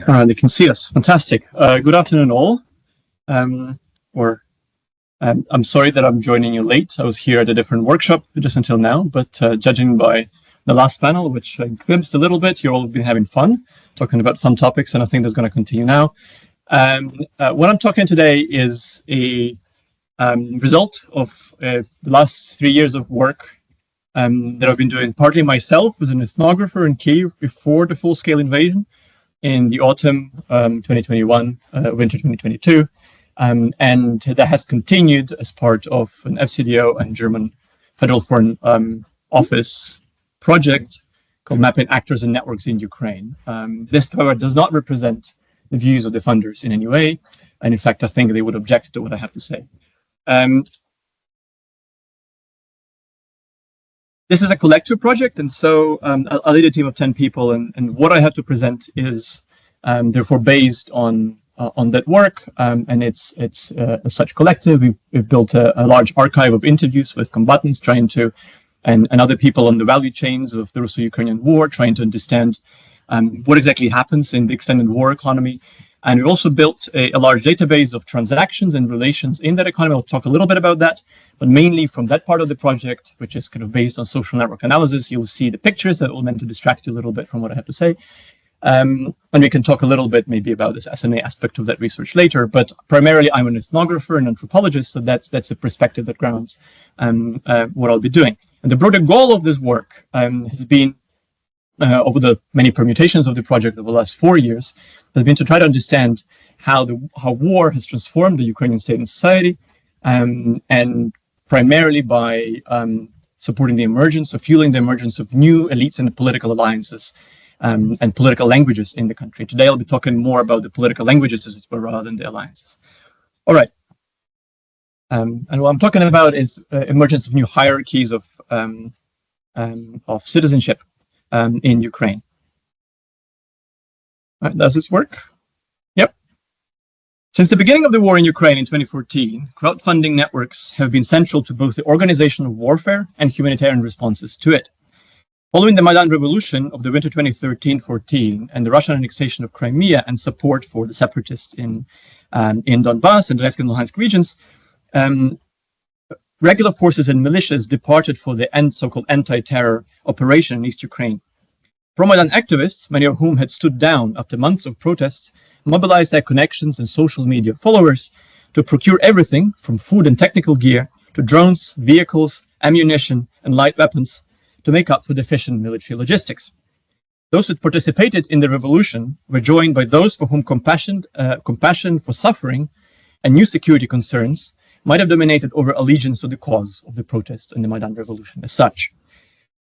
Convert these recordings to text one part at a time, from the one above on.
They can see us. Fantastic. Good afternoon, all. I'm sorry that I'm joining you late. I was here at a different workshop just until now, but judging by the last panel, which I glimpsed a little bit, you've all been having fun, talking about fun topics, and I think that's going to continue now. What I'm talking today is a result of the last 3 years of work that I've been doing partly myself as an ethnographer in Kyiv before the full-scale invasion in the autumn 2021, winter 2022, and that has continued as part of an FCDO and German Federal Foreign Office project called Mapping Actors and Networks in Ukraine. This, however, does not represent the views of the funders in any way, and in fact, I think they would object to what I have to say. This is a collective project, and so I lead a team of 10 people, and what I have to present is therefore based on that work, and it's as such collective. We've built a large archive of interviews with combatants, trying to, and other people on the value chains of the Russo-Ukrainian war, trying to understand what exactly happens in the extended war economy. And we also built a large database of transactions and relations in that economy. I'll talk a little bit about that, but mainly from that part of the project, which is kind of based on social network analysis. You'll see the pictures that will meant to distract you a little bit from what I have to say. And we can talk a little bit maybe about this SMA aspect of that research later, but primarily I'm an ethnographer and anthropologist, so that's the perspective that grounds what I'll be doing. And the broader goal of this work has been, over the many permutations of the project over the last 4 years, has been to try to understand how war has transformed the Ukrainian state and society, and primarily by supporting the emergence or fueling the emergence of new elites and political alliances and political languages in the country. Today I'll be talking more about the political languages, as it were, rather than the alliances. All right. And what I'm talking about is emergence of new hierarchies of citizenship in Ukraine. All right, does this work? Yep. Since the beginning of the war in Ukraine in 2014, crowdfunding networks have been central to both the organization of warfare and humanitarian responses to it. Following the Maidan revolution of the winter 2013-14 and the Russian annexation of Crimea and support for the separatists in Donbass and Donetsk and Luhansk regions, regular forces and militias departed for the so-called anti-terror operation in East Ukraine. Pro-Maidan activists, many of whom had stood down after months of protests, mobilized their connections and social media followers to procure everything from food and technical gear to drones, vehicles, ammunition, and light weapons to make up for deficient military logistics. Those who participated in the revolution were joined by those for whom compassion for suffering and new security concerns might have dominated over allegiance to the cause of the protests and the Maidan revolution as such.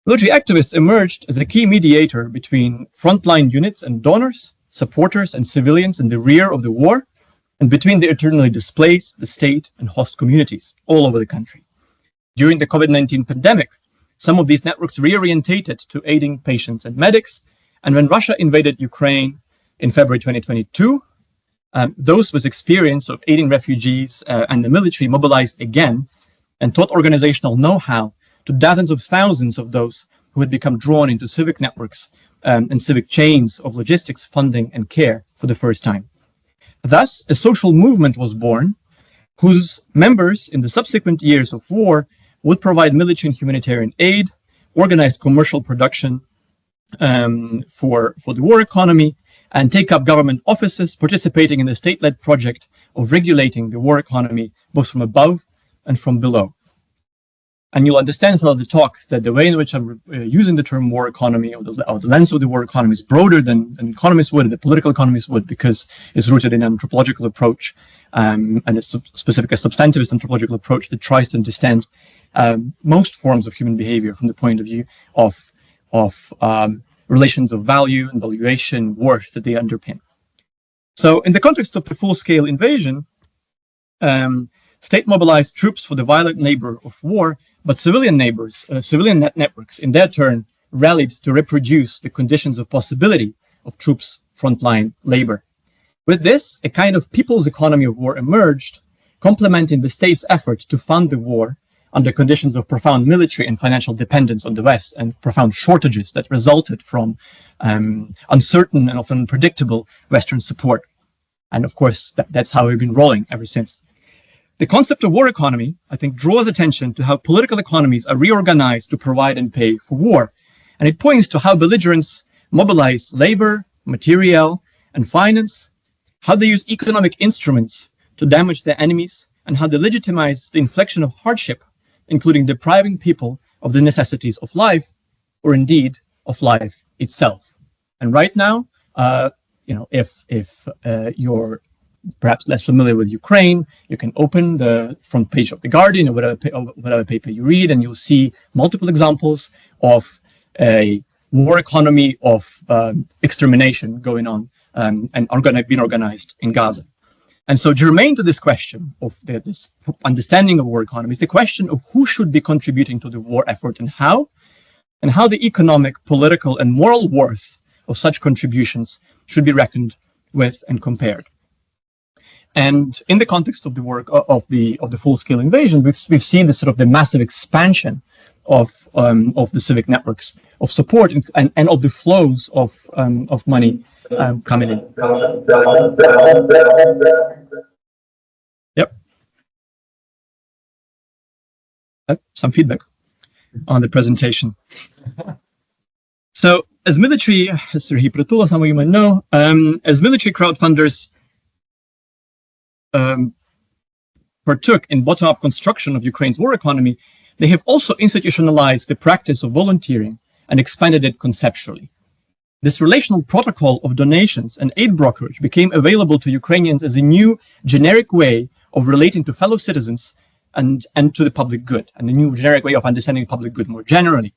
Military activists emerged as a key mediator between frontline units and donors, supporters and civilians in the rear of the war, and between the internally displaced, the state, and host communities all over the country. During the COVID-19 pandemic, some of these networks reorientated to aiding patients and medics, and when Russia invaded Ukraine in February 2022, those with experience of aiding refugees and the military mobilized again and taught organizational know-how to dozens of thousands of those who had become drawn into civic networks and civic chains of logistics, funding, and care for the first time. Thus, a social movement was born whose members in the subsequent years of war would provide military and humanitarian aid, organize commercial production for the war economy, and take up government offices, participating in the state-led project of regulating the war economy, both from above and from below. And you'll understand throughout the talk that the way in which I'm using the term war economy or the lens of the war economy is broader than economists would, the political economists would, because it's rooted in an anthropological approach, and it's specific a substantivist anthropological approach that tries to understand most forms of human behavior from the point of view of relations of value and valuation, worth that they underpin. So in the context of the full-scale invasion, state-mobilized troops for the violent labor of war, but civilian networks in their turn rallied to reproduce the conditions of possibility of troops' frontline labor. With this, a kind of people's economy of war emerged, complementing the state's effort to fund the war under conditions of profound military and financial dependence on the West and profound shortages that resulted from uncertain and often unpredictable Western support. And of course, that's how we've been rolling ever since. The concept of war economy, I think, draws attention to how political economies are reorganized to provide and pay for war. And it points to how belligerents mobilize labor, material, and finance, how they use economic instruments to damage their enemies, and how they legitimize the infliction of hardship, including depriving people of the necessities of life, or indeed of life itself. And right now, if you're perhaps less familiar with Ukraine, you can open the front page of The Guardian or whatever paper you read, and you'll see multiple examples of a war economy of extermination going on and being organized in Gaza. And so germane to this question of this understanding of war economy is the question of who should be contributing to the war effort and how the economic, political, and moral worth of such contributions should be reckoned with and compared. And in the context of the work of the full-scale invasion, we've seen this sort of the massive expansion of the civic networks of support and of the flows of money coming in. Yep. Some feedback on the presentation. So, as military, Serhii Pratula, some of you might know, as military crowdfunders partook in bottom-up construction of Ukraine's war economy, they have also institutionalized the practice of volunteering and expanded it conceptually. This relational protocol of donations and aid brokerage became available to Ukrainians as a new generic way of relating to fellow citizens and to the public good, and a new generic way of understanding public good more generally.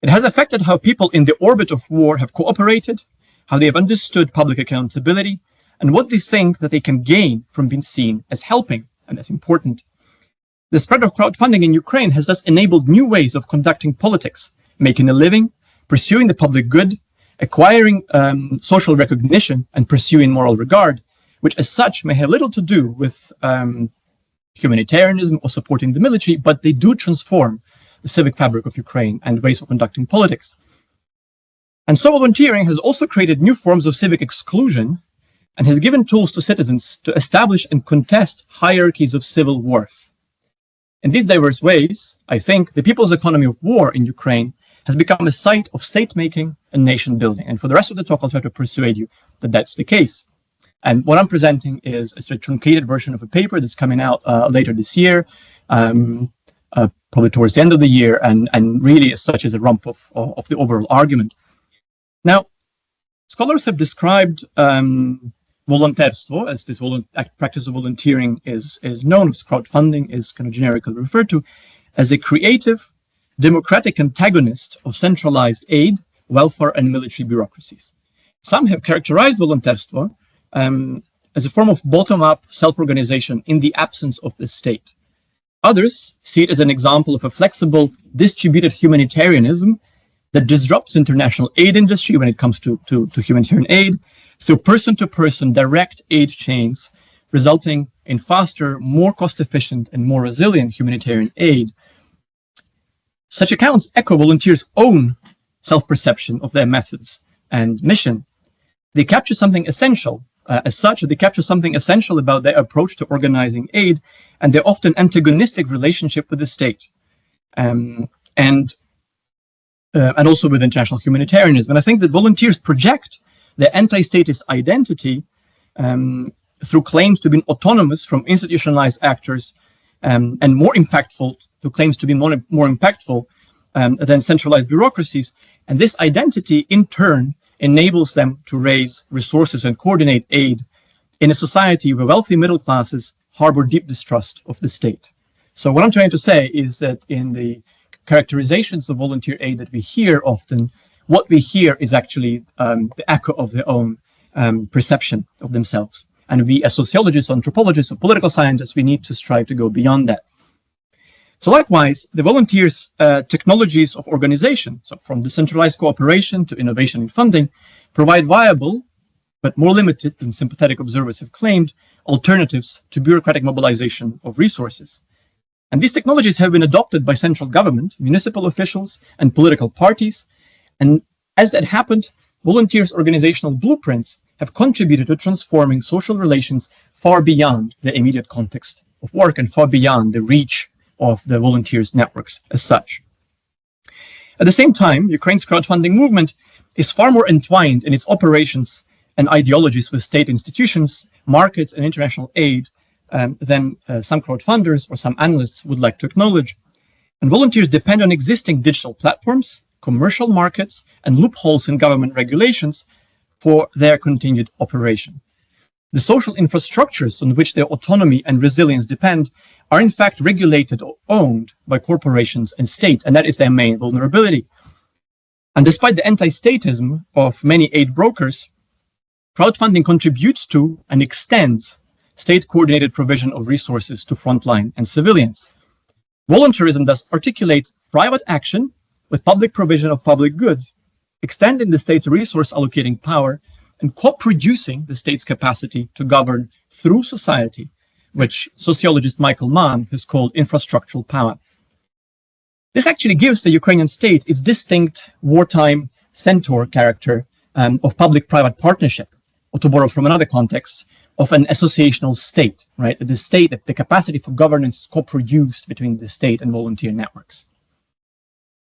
It has affected how people in the orbit of war have cooperated, how they have understood public accountability, and what they think that they can gain from being seen as helping, and that's important. The spread of crowdfunding in Ukraine has thus enabled new ways of conducting politics, making a living, pursuing the public good, acquiring social recognition, and pursuing moral regard, which as such may have little to do with humanitarianism or supporting the military, but they do transform the civic fabric of Ukraine and ways of conducting politics. And so volunteering has also created new forms of civic exclusion and has given tools to citizens to establish and contest hierarchies of civil worth. In these diverse ways, I think the people's economy of war in Ukraine has become a site of state-making and nation-building. And for the rest of the talk, I'll try to persuade you that that's the case. And what I'm presenting is a truncated version of a paper that's coming out later this year, probably towards the end of the year, and really as such is a rump of the overall argument. Now, scholars have described voluntarstvo, as this practice of volunteering is known, as crowdfunding is kind of generically referred to, as a creative, democratic antagonist of centralized aid, welfare, and military bureaucracies. Some have characterized voluntarstvo as a form of bottom-up self-organization in the absence of the state. Others see it as an example of a flexible, distributed humanitarianism that disrupts international aid industry when it comes to humanitarian aid through person-to-person direct aid chains, resulting in faster, more cost-efficient, and more resilient humanitarian aid. Such accounts echo volunteers' own self-perception of their methods and mission. They capture something essential. As such, they capture something essential about their approach to organizing aid and their often antagonistic relationship with the state, and also with international humanitarianism. And I think that volunteers project their anti-statist identity through claims to be autonomous from institutionalized actors, and more impactful, through claims to be more impactful than centralized bureaucracies. And this identity, in turn, enables them to raise resources and coordinate aid in a society where wealthy middle classes harbor deep distrust of the state. So what I'm trying to say is that in the characterizations of volunteer aid that we hear often, what we hear is actually the echo of their own perception of themselves. And we, as sociologists, anthropologists, or political scientists, we need to strive to go beyond that. So likewise, the volunteers' technologies of organization, so from decentralized cooperation to innovation and funding, provide viable, but more limited than sympathetic observers have claimed, alternatives to bureaucratic mobilization of resources. And these technologies have been adopted by central government, municipal officials, and political parties. And as that happened, volunteers' organizational blueprints have contributed to transforming social relations far beyond the immediate context of work and far beyond the reach of the volunteers' networks as such. At the same time, Ukraine's crowdfunding movement is far more entwined in its operations and ideologies with state institutions, markets, and international aid than some crowdfunders or some analysts would like to acknowledge. And volunteers depend on existing digital platforms, commercial markets, and loopholes in government regulations for their continued operation. The social infrastructures on which their autonomy and resilience depend are in fact regulated or owned by corporations and states, and that is their main vulnerability. And despite the anti-statism of many aid brokers, crowdfunding contributes to and extends state-coordinated provision of resources to frontline and civilians. Voluntarism thus articulates private action with public provision of public goods, extending the state's resource allocating power and co-producing the state's capacity to govern through society, which sociologist Michael Mann has called infrastructural power. This actually gives the Ukrainian state its distinct wartime centaur character of public-private partnership, or to borrow from another context, of an associational state, right? The state, the capacity for governance is co-produced between the state and volunteer networks.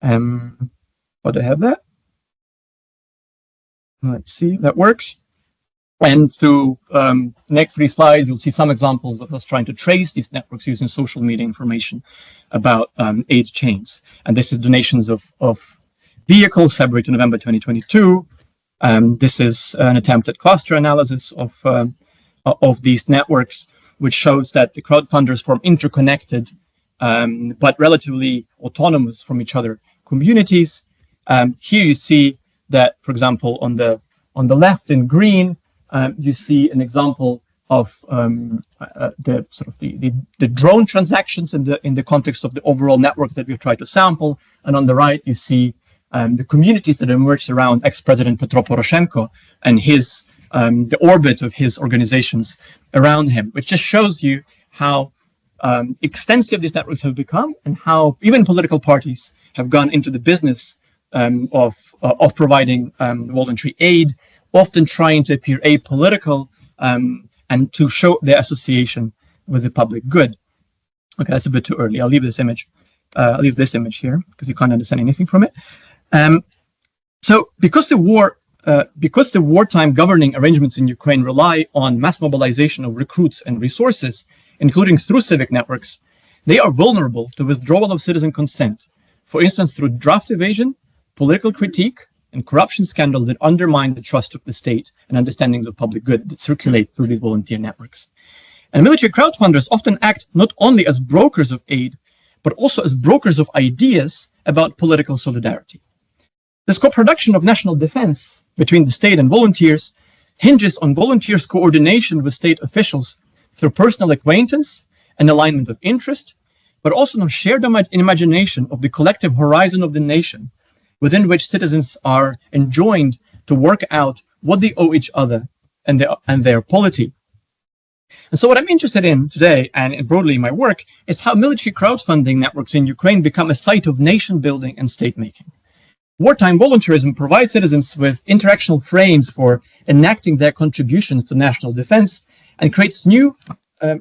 What do I have that? Let's see if that works. And through next 3 slides, you'll see some examples of us trying to trace these networks using social media information about aid chains. And this is donations of vehicles, February to November 2022. This is an attempt at cluster analysis of these networks, which shows that the crowdfunders form interconnected but relatively autonomous from each other communities. Here you see that, for example, on the left in green, you see an example of the sort of the drone transactions in the context of the overall network that we've tried to sample, and on the right you see the communities that emerged around ex-President Petro Poroshenko and his the orbit of his organizations around him, which just shows you how extensive these networks have become and how even political parties have gone into the business of providing voluntary aid, often trying to appear apolitical and to show their association with the public good. Okay, that's a bit too early. I'll leave this image. I'll leave this image here because you can't understand anything from it. So because the wartime governing arrangements in Ukraine rely on mass mobilization of recruits and resources, including through civic networks, they are vulnerable to withdrawal of citizen consent, for instance, through draft evasion, political critique, and corruption scandals that undermine the trust of the state and understandings of public good that circulate through these volunteer networks. And military crowdfunders often act not only as brokers of aid, but also as brokers of ideas about political solidarity. This co-production of national defense between the state and volunteers hinges on volunteers' coordination with state officials through personal acquaintance and alignment of interest, but also on shared imagination of the collective horizon of the nation, within which citizens are enjoined to work out what they owe each other and their polity. And so what I'm interested in today, and broadly in my work, is how military crowdfunding networks in Ukraine become a site of nation building and state making. Wartime voluntarism provides citizens with interactional frames for enacting their contributions to national defense and creates new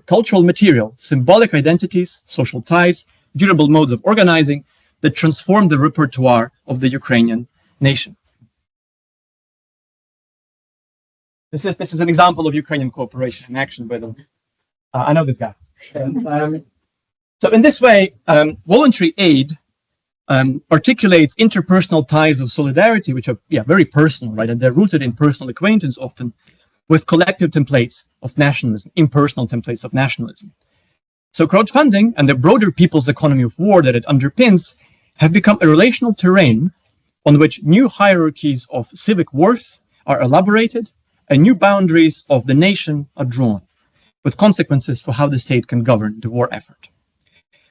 cultural material, symbolic identities, social ties, durable modes of organizing that transform the repertoire of the Ukrainian nation. This is an example of Ukrainian cooperation in action, by the way. I know this guy. So in this way, voluntary aid articulates interpersonal ties of solidarity, which are very personal, right? And they're rooted in personal acquaintance often, with collective templates of nationalism, impersonal templates of nationalism. So crowdfunding and the broader people's economy of war that it underpins have become a relational terrain on which new hierarchies of civic worth are elaborated and new boundaries of the nation are drawn, with consequences for how the state can govern the war effort.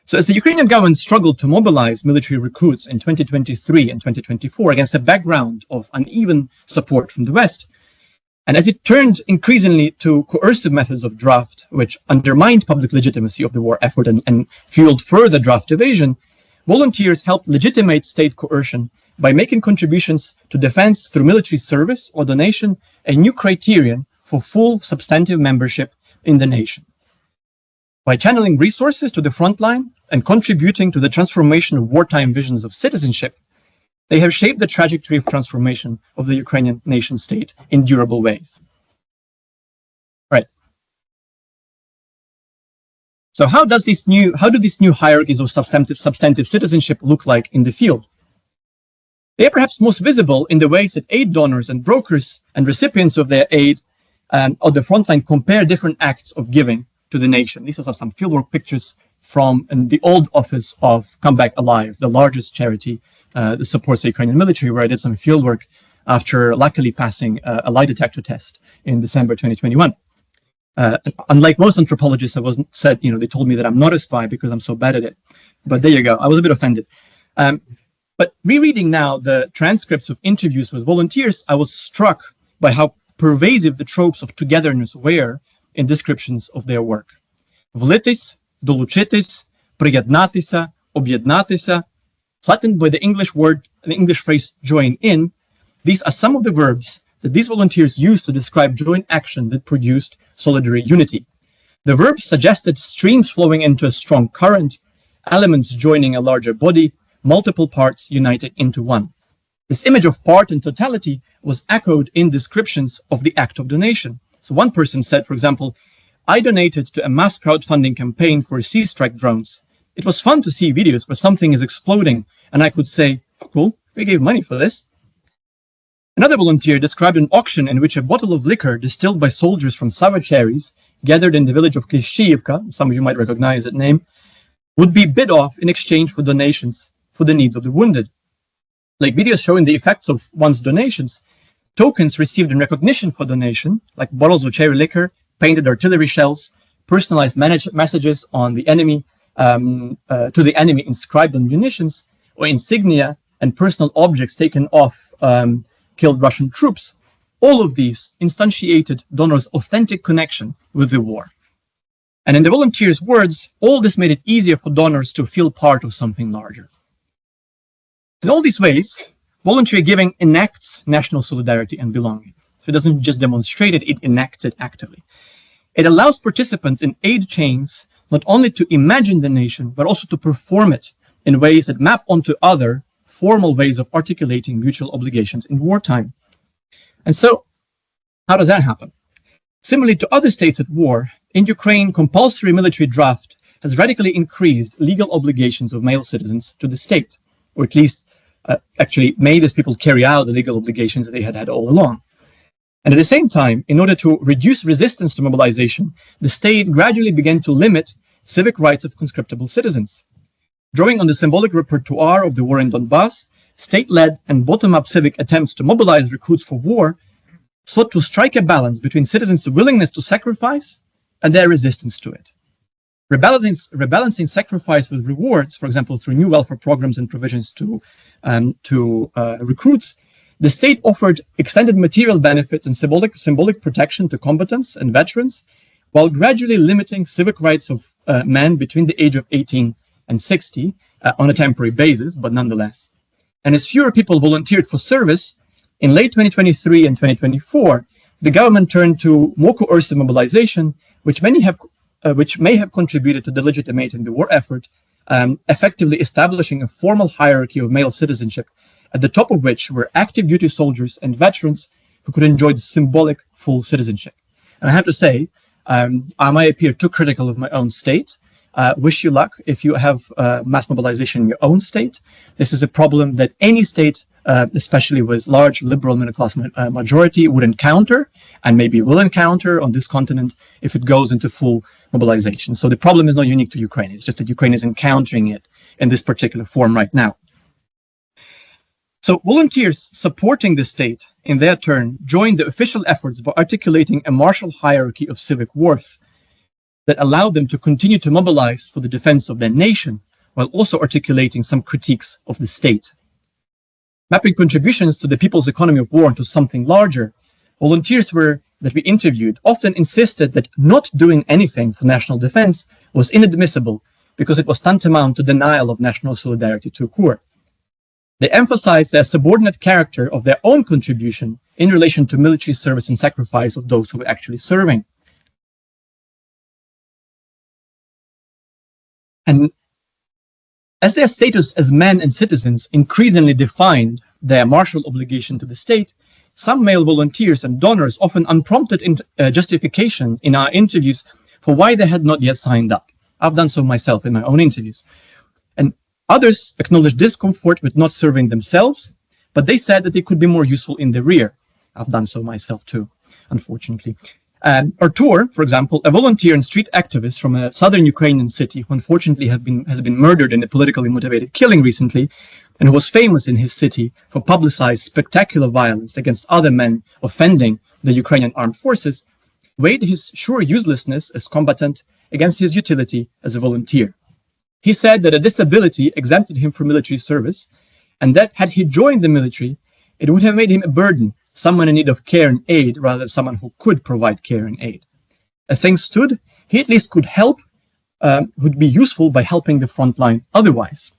So as the Ukrainian government struggled to mobilize military recruits in 2023 and 2024 against a background of uneven support from the West, And as it turned increasingly to coercive methods of draft, which undermined public legitimacy of the war effort and fueled further draft evasion, volunteers helped legitimate state coercion by making contributions to defense through military service or donation a new criterion for full substantive membership in the nation. By channeling resources to the front line and contributing to the transformation of wartime visions of citizenship, they have shaped the trajectory of transformation of the Ukrainian nation state in durable ways. Right. So how do these new hierarchies of substantive citizenship look like in the field? They are perhaps most visible in the ways that aid donors and brokers and recipients of their aid on the front line compare different acts of giving to the nation. These are some fieldwork pictures from the old office of Come Back Alive, the largest charity that supports the Ukrainian military, where I did some fieldwork after luckily passing a lie detector test in December 2021. Unlike most anthropologists, they told me that I'm not a spy because I'm so bad at it. But there you go. I was a bit offended. But rereading now the transcripts of interviews with volunteers, I was struck by how pervasive the tropes of togetherness were in descriptions of their work. Влитись, долучитись, приєднатися, об'єднатися, flattened by the English phrase join in, these are some of the verbs that these volunteers used to describe joint action that produced solidary unity. The verbs suggested streams flowing into a strong current, elements joining a larger body, multiple parts united into one. This image of part and totality was echoed in descriptions of the act of donation. So one person said, for example, I donated to a mass crowdfunding campaign for sea strike drones. It was fun to see videos where something is exploding and I could say, oh, cool, we gave money for this. Another volunteer described an auction in which a bottle of liquor distilled by soldiers from sour cherries gathered in the village of Klishchiivka, some of you might recognize that name, would be bid off in exchange for donations for the needs of the wounded. Like videos showing the effects of one's donations, tokens received in recognition for donation, like bottles of cherry liquor, painted artillery shells, personalized messages on the enemy, to the enemy inscribed on munitions, or insignia and personal objects taken off killed Russian troops. All of these instantiated donors' authentic connection with the war. And in the volunteers' words, all this made it easier for donors to feel part of something larger. In all these ways, voluntary giving enacts national solidarity and belonging. So it doesn't just demonstrate it, it enacts it actively. It allows participants in aid chains not only to imagine the nation, but also to perform it in ways that map onto other formal ways of articulating mutual obligations in wartime. And so, how does that happen? Similarly to other states at war, in Ukraine, compulsory military draft has radically increased legal obligations of male citizens to the state, or at least actually made these people carry out the legal obligations that they had had all along. And at the same time, in order to reduce resistance to mobilization, the state gradually began to limit civic rights of conscriptable citizens. Drawing on the symbolic repertoire of the war in Donbass, state-led and bottom-up civic attempts to mobilize recruits for war sought to strike a balance between citizens' willingness to sacrifice and their resistance to it. Rebalancing sacrifice with rewards, for example, through new welfare programs and provisions to recruits, the state offered extended material benefits and symbolic protection to combatants and veterans, while gradually limiting civic rights of men between the age of 18 and 60 on a temporary basis, but nonetheless. And as fewer people volunteered for service, in late 2023 and 2024, the government turned to more coercive mobilization, which may have contributed to delegitimating the war effort, effectively establishing a formal hierarchy of male citizenship, at the top of which were active duty soldiers and veterans who could enjoy the symbolic full citizenship. And I have to say, I might appear too critical of my own state. Wish you luck if you have mass mobilization in your own state. This is a problem that any state, especially with large liberal middle-class majority, would encounter and maybe will encounter on this continent if it goes into full mobilization. So the problem is not unique to Ukraine. It's just that Ukraine is encountering it in this particular form right now. So volunteers supporting the state, in their turn, joined the official efforts by articulating a martial hierarchy of civic worth that allowed them to continue to mobilize for the defense of their nation, while also articulating some critiques of the state. Mapping contributions to the people's economy of war into something larger, volunteers that we interviewed often insisted that not doing anything for national defense was inadmissible because it was tantamount to denial of national solidarity to occur. They emphasized the subordinate character of their own contribution in relation to military service and sacrifice of those who were actually serving. And as their status as men and citizens increasingly defined their martial obligation to the state, some male volunteers and donors often unprompted justification in our interviews for why they had not yet signed up. I've done so myself in my own interviews. And others acknowledged discomfort with not serving themselves, but they said that they could be more useful in the rear. I've done so myself too, unfortunately. Artur, for example, a volunteer and street activist from a southern Ukrainian city who unfortunately has been murdered in a politically motivated killing recently, and who was famous in his city for publicized spectacular violence against other men offending the Ukrainian armed forces, weighed his sure uselessness as combatant against his utility as a volunteer. He said that a disability exempted him from military service, and that had he joined the military, it would have made him a burden, someone in need of care and aid rather than someone who could provide care and aid. As things stood, he at least could help, would be useful by helping the front line otherwise.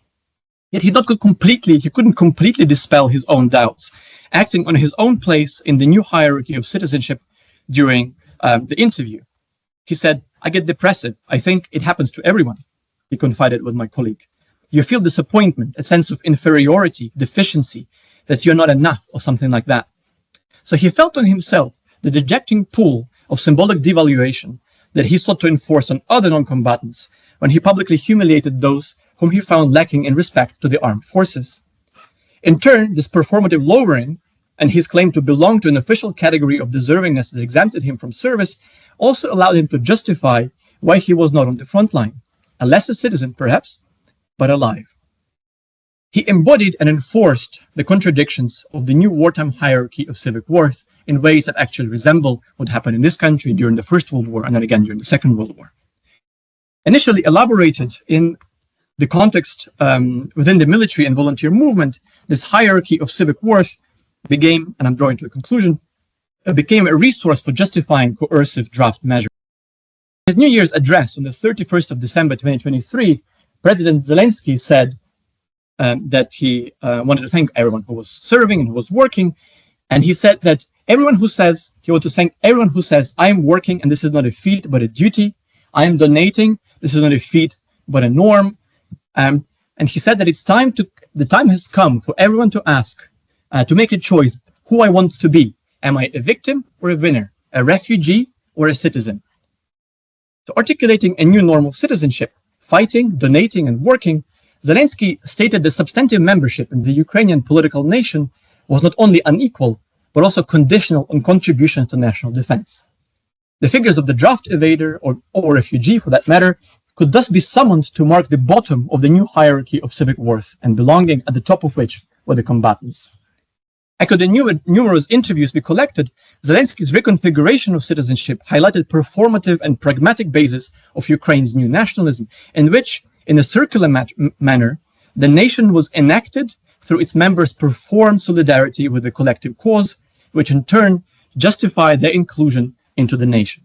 Yet he couldn't completely dispel his own doubts, acting on his own place in the new hierarchy of citizenship during the interview. He said, "I get depressive. I think it happens to everyone," he confided with my colleague. "You feel disappointment, a sense of inferiority, deficiency, that you're not enough, or something like that." So he felt on himself the dejecting pull of symbolic devaluation that he sought to enforce on other non-combatants when he publicly humiliated those whom he found lacking in respect to the armed forces. In turn, this performative lowering and his claim to belong to an official category of deservingness that exempted him from service also allowed him to justify why he was not on the front line, a lesser citizen perhaps, but alive. He embodied and enforced the contradictions of the new wartime hierarchy of civic worth in ways that actually resemble what happened in this country during the First World War and then again during the Second World War. Initially elaborated in the context within the military and volunteer movement, this hierarchy of civic worth became, and I'm drawing to a conclusion, became a resource for justifying coercive draft measures. In his New Year's address on the 31st of December 2023, President Zelensky said that he wanted to thank everyone who was serving and who was working, and he said that he wanted to thank everyone who says, "I am working and this is not a feat but a duty. I am donating, this is not a feat but a norm." And he said that the time has come for everyone to ask, to make a choice who I want to be. Am I a victim or a winner, a refugee or a citizen? So articulating a new norm of citizenship, fighting, donating, and working, Zelensky stated the substantive membership in the Ukrainian political nation was not only unequal, but also conditional on contributions to national defense. The figures of the draft evader or refugee, for that matter, could thus be summoned to mark the bottom of the new hierarchy of civic worth and belonging, at the top of which were the combatants. Echoed in numerous interviews we collected, Zelensky's reconfiguration of citizenship highlighted performative and pragmatic basis of Ukraine's new nationalism, in which, in a circular manner, the nation was enacted through its members' performed solidarity with the collective cause, which in turn justified their inclusion into the nation.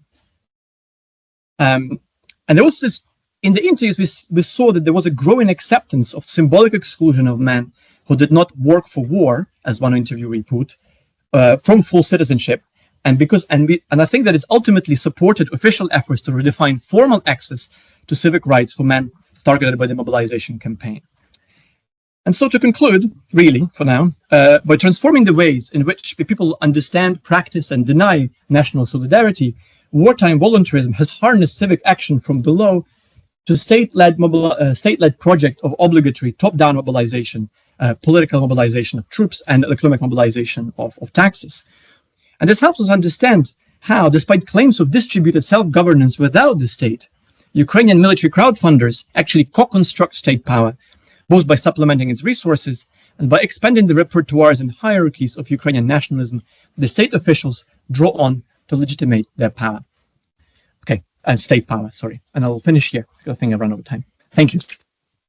And there was this, in the interviews, we saw that there was a growing acceptance of symbolic exclusion of men who did not work for war, as one interviewee put, from full citizenship, and I think that it's ultimately supported official efforts to redefine formal access to civic rights for men targeted by the mobilization campaign. And so to conclude, really, for now, by transforming the ways in which people understand, practice, and deny national solidarity, wartime voluntarism has harnessed civic action from below to state-led project of obligatory top-down mobilization, political mobilization of troops, and economic mobilization of taxes. And this helps us understand how, despite claims of distributed self-governance without the state, Ukrainian military crowdfunders actually co-construct state power, both by supplementing its resources and by expanding the repertoires and hierarchies of Ukrainian nationalism the state officials draw on to legitimate their power. Okay, state power, sorry. And I will finish here, because I think I've run over time. Thank you.